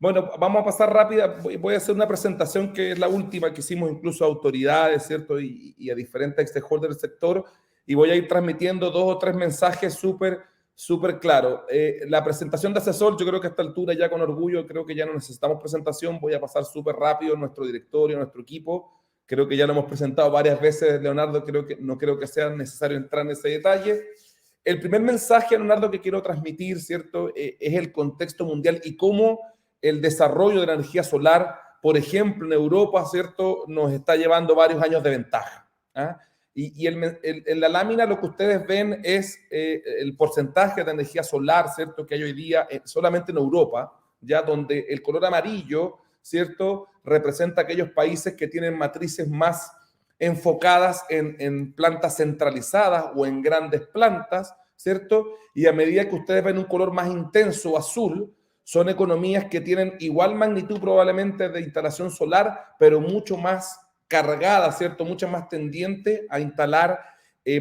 Bueno, vamos a pasar rápida. Voy a hacer una presentación que es la última que hicimos incluso a autoridades, ¿cierto? Y a diferentes stakeholders del sector. Y voy a ir transmitiendo 2 o 3 mensajes súper claros. La presentación de asesor, yo creo que a esta altura ya con orgullo, creo que ya no necesitamos presentación. Voy a pasar súper rápido nuestro directorio, nuestro equipo. Creo que ya lo hemos presentado varias veces, Leonardo. No creo que sea necesario entrar en ese detalle. El primer mensaje, Leonardo, que quiero transmitir, ¿cierto? Es el contexto mundial y cómo el desarrollo de la energía solar, por ejemplo, en Europa, ¿cierto?, nos está llevando varios años de ventaja. ¿Ah? Y en la lámina lo que ustedes ven es el porcentaje de energía solar, ¿cierto?, que hay hoy día solamente en Europa, ya donde el color amarillo, ¿cierto?, representa aquellos países que tienen matrices más enfocadas en plantas centralizadas o en grandes plantas, ¿cierto? Y a medida que ustedes ven un color más intenso, azul, son economías que tienen igual magnitud probablemente de instalación solar, pero mucho más cargada, ¿cierto? Mucho más tendiente a instalar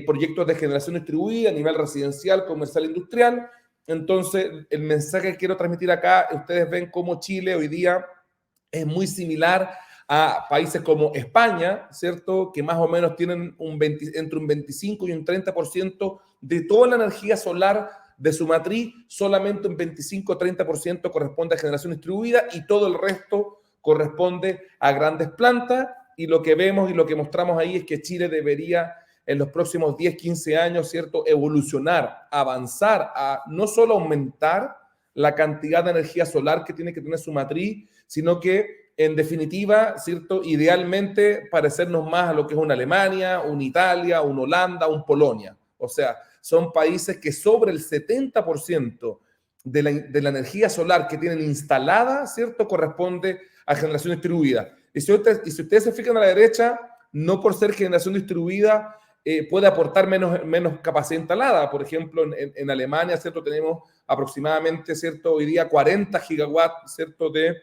proyectos de generación distribuida a nivel residencial, comercial, industrial. Entonces, el mensaje que quiero transmitir acá, ustedes ven cómo Chile hoy día es muy similar a países como España, ¿cierto? Que más o menos tienen entre un 25 y un 30% de toda la energía solar de su matriz, solamente un 25-30% corresponde a generación distribuida y todo el resto corresponde a grandes plantas. Y lo que vemos y lo que mostramos ahí es que Chile debería en los próximos 10-15 años, ¿cierto?, evolucionar, avanzar a no solo aumentar la cantidad de energía solar que tiene que tener su matriz, sino que en definitiva, ¿cierto?, idealmente parecernos más a lo que es una Alemania, una Italia, una Holanda, un Polonia. O sea, son países que sobre el 70% de la energía solar que tienen instalada, ¿cierto?, corresponde a generación distribuida. Y si ustedes se fijan a la derecha, no por ser generación distribuida puede aportar menos capacidad instalada. Por ejemplo, en Alemania, ¿cierto?, tenemos aproximadamente, ¿cierto?, hoy día 40 gigawatts, ¿cierto?, de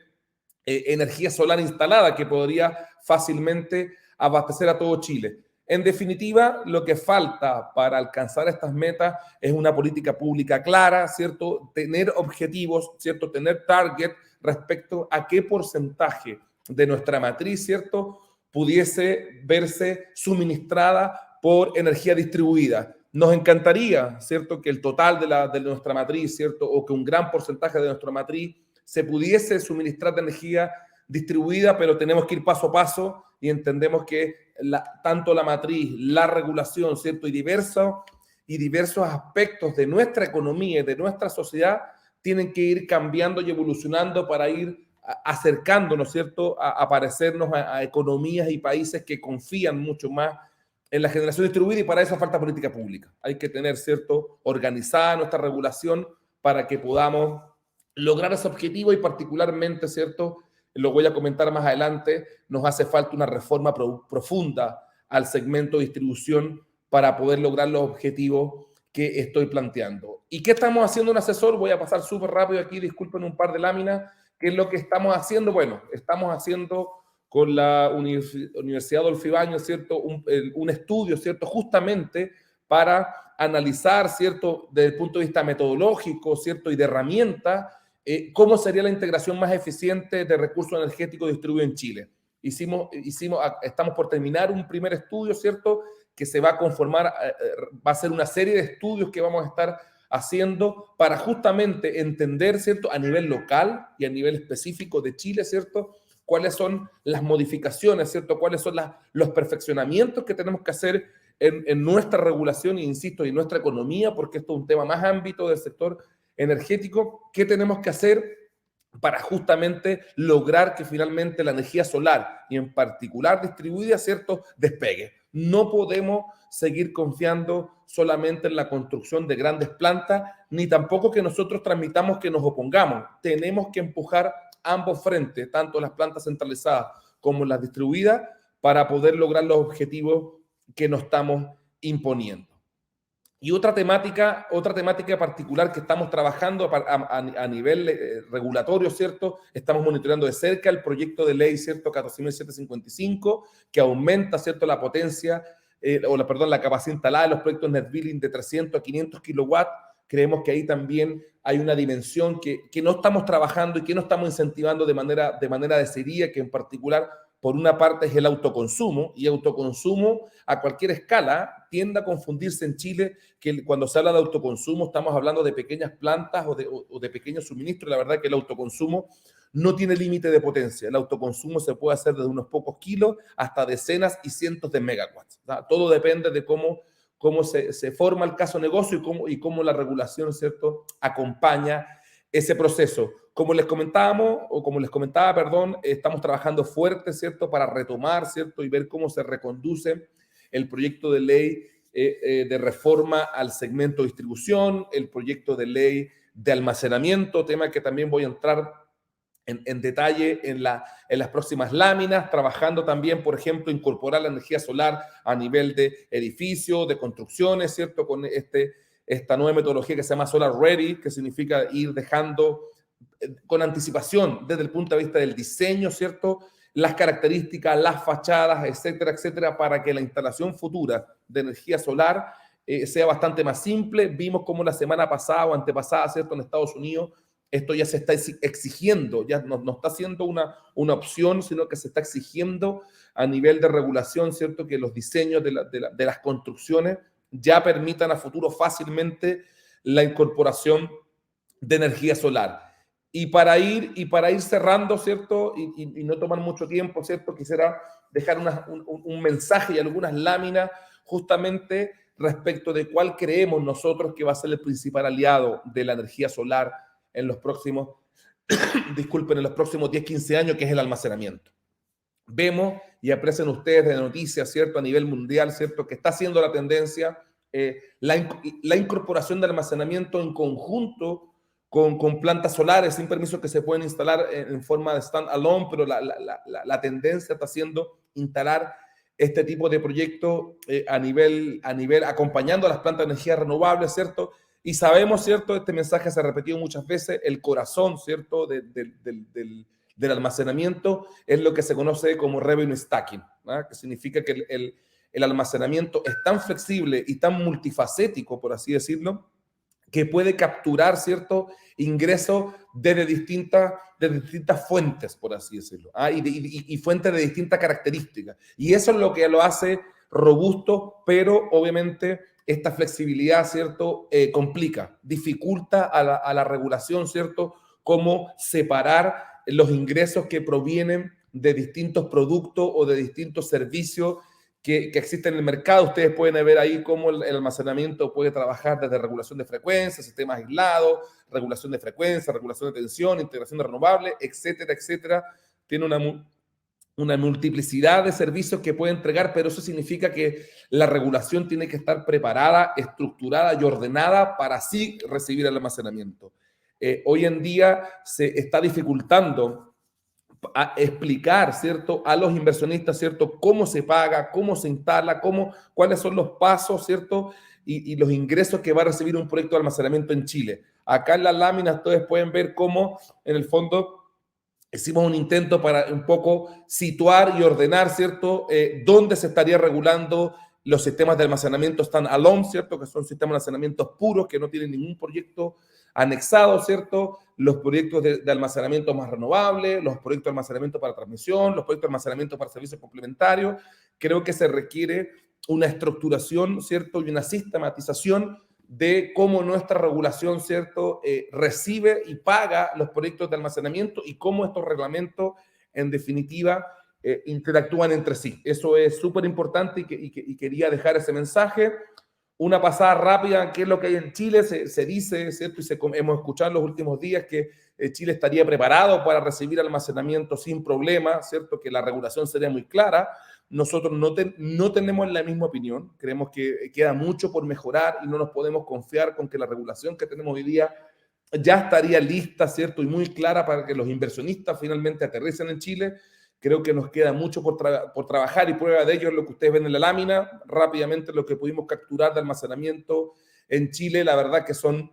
energía solar instalada que podría fácilmente abastecer a todo Chile. En definitiva, lo que falta para alcanzar estas metas es una política pública clara, ¿cierto? Tener objetivos, ¿cierto? Tener target respecto a qué porcentaje de nuestra matriz, ¿cierto?, pudiese verse suministrada por energía distribuida. Nos encantaría, ¿cierto?, que el total de nuestra matriz, ¿cierto?, o que un gran porcentaje de nuestra matriz se pudiese suministrar de energía distribuida, pero tenemos que ir paso a paso y entendemos que tanto la matriz, la regulación, ¿cierto?, y diversos aspectos de nuestra economía y de nuestra sociedad tienen que ir cambiando y evolucionando para ir acercándonos, ¿cierto?, a parecernos a economías y países que confían mucho más en la generación distribuida, y para eso falta política pública. Hay que tener, ¿cierto?, organizada nuestra regulación para que podamos lograr ese objetivo y particularmente, ¿cierto?, lo voy a comentar más adelante, nos hace falta una reforma profunda al segmento de distribución para poder lograr los objetivos que estoy planteando. ¿Y qué estamos haciendo en Asesor? Voy a pasar súper rápido aquí, disculpen un par de láminas. ¿Qué es lo que estamos haciendo? Bueno, estamos haciendo con la Universidad Adolfo Ibáñez, ¿cierto?, un estudio, ¿cierto?, justamente para analizar, ¿cierto?, desde el punto de vista metodológico, ¿cierto?, y de herramientas, cómo sería la integración más eficiente de recursos energéticos distribuidos en Chile. Estamos por terminar un primer estudio, ¿cierto?, que se va a conformar, va a ser una serie de estudios que vamos a estar haciendo para justamente entender, ¿cierto?, a nivel local y a nivel específico de Chile, ¿cierto?, cuáles son las modificaciones, ¿cierto?, cuáles son los perfeccionamientos que tenemos que hacer en nuestra regulación, e insisto, y en nuestra economía, porque esto es un tema más ámbito del sector energético. ¿Qué tenemos que hacer para justamente lograr que finalmente la energía solar y en particular distribuida, ¿cierto?, despegue? No podemos seguir confiando solamente en la construcción de grandes plantas, ni tampoco que nosotros transmitamos que nos opongamos. Tenemos que empujar ambos frentes, tanto las plantas centralizadas como las distribuidas, para poder lograr los objetivos que nos estamos imponiendo. Y otra temática particular que estamos trabajando a nivel regulatorio, ¿cierto? Estamos monitoreando de cerca el proyecto de ley, ¿cierto?, 14.755, que aumenta, ¿cierto?, la potencia, la capacidad instalada de los proyectos Net Billing de 300 a 500 kilowatts, Creemos que ahí también hay una dimensión que no estamos trabajando y que no estamos incentivando de manera decidida, que en particular, por una parte, es el autoconsumo, y autoconsumo a cualquier escala tiende a confundirse en Chile, que cuando se habla de autoconsumo estamos hablando de pequeñas plantas o de pequeños suministros. La verdad que el autoconsumo no tiene límite de potencia. El autoconsumo se puede hacer desde unos pocos kilos hasta decenas y cientos de megawatts. Todo depende de cómo se forma el caso negocio y cómo la regulación, ¿cierto?, acompaña ese proceso. Como les comentaba, perdón, estamos trabajando fuerte, ¿cierto?, para retomar, ¿cierto?, y ver cómo se reconduce el proyecto de ley de reforma al segmento de distribución, el proyecto de ley de almacenamiento, tema que también voy a entrar en detalle en las próximas láminas, trabajando también, por ejemplo, incorporar la energía solar a nivel de edificios, de construcciones, ¿cierto?, con esta nueva metodología que se llama Solar Ready, que significa ir dejando con anticipación desde el punto de vista del diseño, ¿cierto?, las características, las fachadas, etcétera, etcétera, para que la instalación futura de energía solar sea bastante más simple. Vimos como la semana pasada o antepasada, ¿cierto?, en Estados Unidos, esto ya se está exigiendo, ya no está siendo una opción, sino que se está exigiendo a nivel de regulación, ¿cierto?, que los diseños de las construcciones ya permitan a futuro fácilmente la incorporación de energía solar. Y para ir cerrando, ¿cierto?, y no tomar mucho tiempo, ¿cierto?, quisiera dejar un mensaje y algunas láminas justamente respecto de cuál creemos nosotros que va a ser el principal aliado de la energía solar en los próximos, en los próximos 10, 15 años, que es el almacenamiento. Vemos y aprecian ustedes de noticias, ¿cierto?, a nivel mundial, ¿cierto?, que está siendo la tendencia la incorporación de almacenamiento en conjunto con plantas solares sin permiso que se pueden instalar en forma de stand-alone, pero la tendencia está siendo instalar este tipo de proyectos a nivel, acompañando a las plantas de energía renovable, ¿cierto? Y sabemos, ¿cierto? Este mensaje se ha repetido muchas veces, el corazón, ¿cierto?, del almacenamiento es lo que se conoce como revenue stacking, ¿no?, que significa que el almacenamiento es tan flexible y tan multifacético, por así decirlo, que puede capturar cierto ingresos desde distintas fuentes, por así decirlo, y fuentes de distintas características. Y eso es lo que lo hace robusto, pero obviamente esta flexibilidad, ¿cierto?, complica, dificulta a la regulación, ¿cierto?, cómo separar los ingresos que provienen de distintos productos o de distintos servicios que existen en el mercado. Ustedes pueden ver ahí cómo el almacenamiento puede trabajar desde regulación de frecuencia, sistemas aislados, regulación de frecuencia, regulación de tensión, integración de renovables, etcétera, etcétera. Tiene una multiplicidad de servicios que puede entregar, pero eso significa que la regulación tiene que estar preparada, estructurada y ordenada para así recibir el almacenamiento. Hoy en día se está dificultando a explicar, ¿cierto?, a los inversionistas, ¿cierto?, cómo se paga, cómo se instala, cuáles son los pasos, ¿cierto?, y los ingresos que va a recibir un proyecto de almacenamiento en Chile. Acá en las láminas ustedes pueden ver cómo, en el fondo, hicimos un intento para un poco situar y ordenar, ¿cierto?, dónde se estaría regulando los sistemas de almacenamiento stand-alone, ¿cierto?, que son sistemas de almacenamiento puros, que no tienen ningún proyecto anexado, ¿cierto?, los proyectos de almacenamiento más renovables, los proyectos de almacenamiento para transmisión, los proyectos de almacenamiento para servicios complementarios. Creo que se requiere una estructuración, ¿cierto?, y una sistematización de cómo nuestra regulación, ¿cierto?, recibe y paga los proyectos de almacenamiento y cómo estos reglamentos, en definitiva, interactúan entre sí. Eso es súper importante y quería dejar ese mensaje. Una pasada rápida, ¿qué es lo que hay en Chile? Se dice, ¿cierto?, y hemos escuchado en los últimos días que Chile estaría preparado para recibir almacenamiento sin problema, ¿cierto?, que la regulación sería muy clara. Nosotros no tenemos la misma opinión, creemos que queda mucho por mejorar y no nos podemos confiar con que la regulación que tenemos hoy día ya estaría lista, ¿cierto?, y muy clara para que los inversionistas finalmente aterricen en Chile. Creo que nos queda mucho por trabajar y prueba de ello es lo que ustedes ven en la lámina. Rápidamente lo que pudimos capturar de almacenamiento en Chile, la verdad que son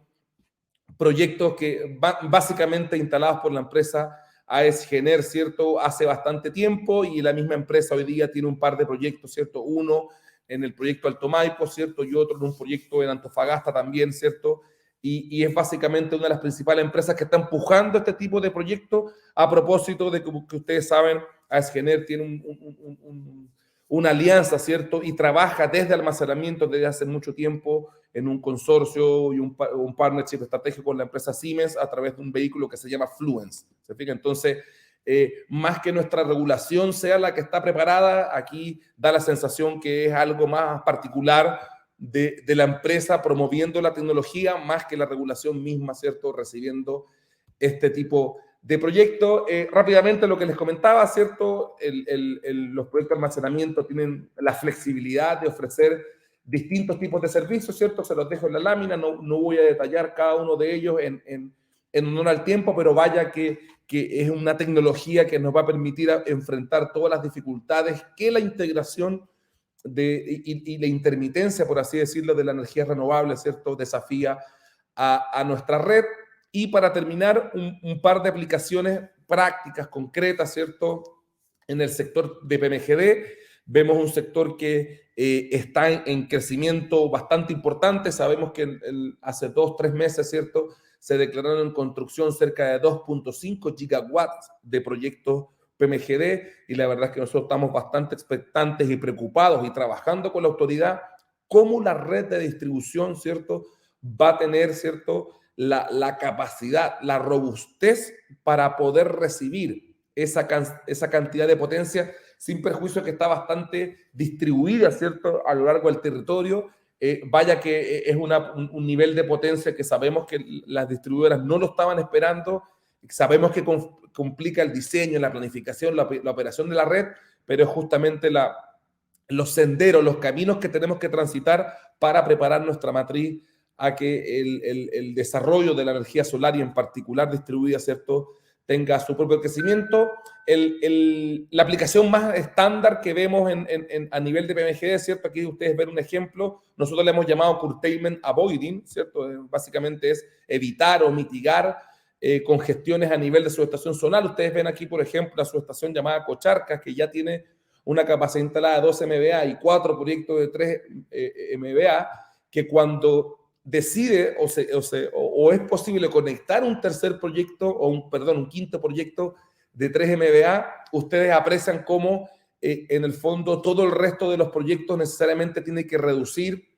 proyectos que básicamente instalados por la empresa AES Gener, ¿cierto?, hace bastante tiempo, y la misma empresa hoy día tiene un par de proyectos, ¿cierto?, uno en el proyecto Alto Maipo, ¿cierto?, y otro en un proyecto en Antofagasta también, ¿cierto?, y es básicamente una de las principales empresas que está empujando este tipo de proyectos a propósito de que ustedes saben, AES-Gener tiene una alianza, ¿cierto? Y trabaja desde almacenamiento desde hace mucho tiempo en un consorcio y un partnership estratégico con la empresa Siemens a través de un vehículo que se llama Fluence. ¿Se fija? Entonces, más que nuestra regulación sea la que está preparada, aquí da la sensación que es algo más particular de la empresa promoviendo la tecnología más que la regulación misma, ¿cierto? Recibiendo este tipo de proyectos. Rápidamente lo que les comentaba, ¿cierto? Los proyectos de almacenamiento tienen la flexibilidad de ofrecer distintos tipos de servicios, ¿cierto? Se los dejo en la lámina, no voy a detallar cada uno de ellos en honor al tiempo, pero vaya que es una tecnología que nos va a permitir enfrentar todas las dificultades que la integración y la intermitencia, por así decirlo, de la energía renovable, ¿cierto? Desafía a nuestra red. Y para terminar, un par de aplicaciones prácticas, concretas, ¿cierto? En el sector de PMGD, vemos un sector que está en crecimiento bastante importante. Sabemos que hace 2-3 meses, ¿cierto? Se declararon en construcción cerca de 2.5 gigawatts de proyectos PMGD y la verdad es que nosotros estamos bastante expectantes y preocupados y trabajando con la autoridad cómo la red de distribución, ¿cierto? Va a tener, ¿cierto? La capacidad, la robustez para poder recibir esa cantidad de potencia sin perjuicio que está bastante distribuida, ¿cierto? A lo largo del territorio. Vaya que es un nivel de potencia que sabemos que las distribuidoras no lo estaban esperando, sabemos que complica el diseño, la planificación, la operación de la red, pero es justamente los senderos, los caminos que tenemos que transitar para preparar nuestra matriz a que el desarrollo de la energía solar y en particular distribuida, ¿cierto?, tenga su propio crecimiento. La aplicación más estándar que vemos a nivel de PMGD, ¿cierto? Aquí ustedes ven un ejemplo, nosotros le hemos llamado curtailment avoiding, ¿cierto? Básicamente es evitar o mitigar congestiones a nivel de subestación zonal. Ustedes ven aquí, por ejemplo, la subestación llamada Cocharcas, que ya tiene una capacidad instalada de 12 MVA y 4 proyectos de 3 MVA, que cuando decide o es posible conectar un tercer proyecto o un quinto proyecto de 3 MVA, ustedes aprecian cómo en el fondo todo el resto de los proyectos necesariamente tiene que reducir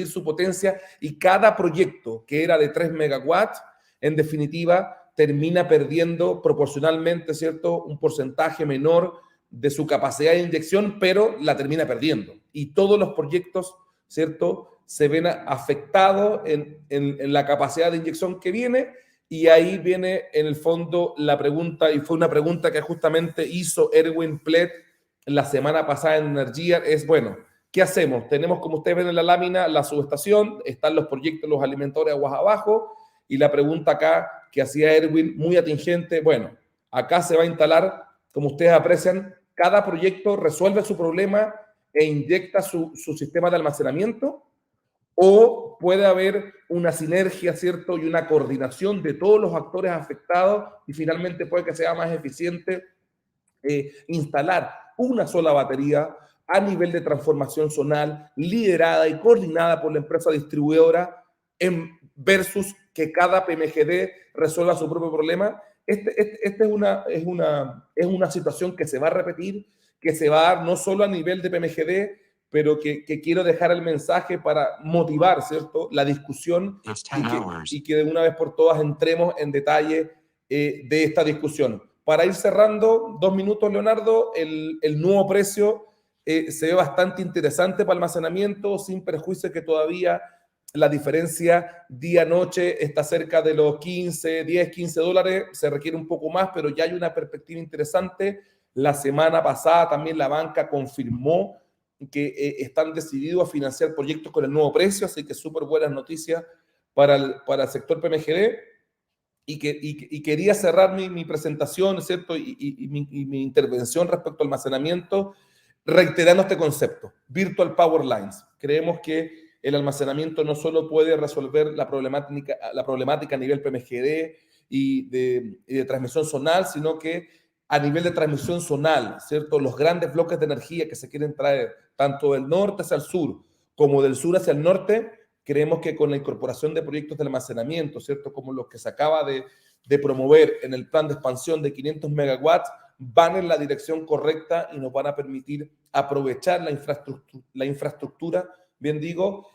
su potencia y cada proyecto que era de 3 megawatts, en definitiva, termina perdiendo proporcionalmente, ¿cierto?, un porcentaje menor de su capacidad de inyección, pero la termina perdiendo. Y todos los proyectos, ¿cierto?, se ven afectados en la capacidad de inyección que viene, y ahí viene en el fondo la pregunta, y fue una pregunta que justamente hizo Erwin Plett la semana pasada en Energía, es, bueno, ¿qué hacemos? Tenemos, como ustedes ven en la lámina, la subestación, están los proyectos, los alimentadores aguas abajo, y la pregunta acá que hacía Erwin, muy atingente, bueno, acá se va a instalar, como ustedes aprecian, cada proyecto resuelve su problema e inyecta su sistema de almacenamiento, o puede haber una sinergia, ¿cierto? Y una coordinación de todos los actores afectados y finalmente puede que sea más eficiente instalar una sola batería a nivel de transformación zonal, liderada y coordinada por la empresa distribuidora, versus que cada PMGD resuelva su propio problema. Esta es una situación que se va a repetir, que se va a dar no solo a nivel de PMGD, pero que quiero dejar el mensaje para motivar, ¿cierto?, la discusión y que de una vez por todas entremos en detalle de esta discusión. Para ir cerrando, 2 minutos, Leonardo, el nuevo precio se ve bastante interesante para almacenamiento, sin perjuicio que todavía la diferencia día-noche está cerca de los 10, 15 dólares, se requiere un poco más, pero ya hay una perspectiva interesante. La semana pasada también la banca confirmó que están decididos a financiar proyectos con el nuevo precio, así que súper buenas noticias para el sector PMGD. Y quería cerrar mi presentación, ¿cierto? Y mi intervención respecto al almacenamiento, reiterando este concepto, Virtual Power Lines. Creemos que el almacenamiento no solo puede resolver la problemática a nivel PMGD y de transmisión zonal, sino que a nivel de transmisión zonal, ¿cierto? Los grandes bloques de energía que se quieren traer, tanto del norte hacia el sur como del sur hacia el norte, creemos que con la incorporación de proyectos de almacenamiento, ¿cierto? Como los que se acaba de promover en el plan de expansión de 500 megawatts, van en la dirección correcta y nos van a permitir aprovechar la infraestructura, bien digo,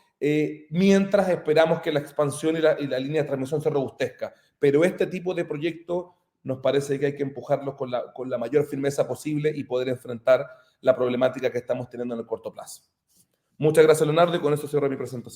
mientras esperamos que la expansión y la línea de transmisión se robustezca. Pero este tipo de proyectos nos parece que hay que empujarlos con la mayor firmeza posible y poder enfrentar la problemática que estamos teniendo en el corto plazo. Muchas gracias, Leonardo, y con eso cierro mi presentación.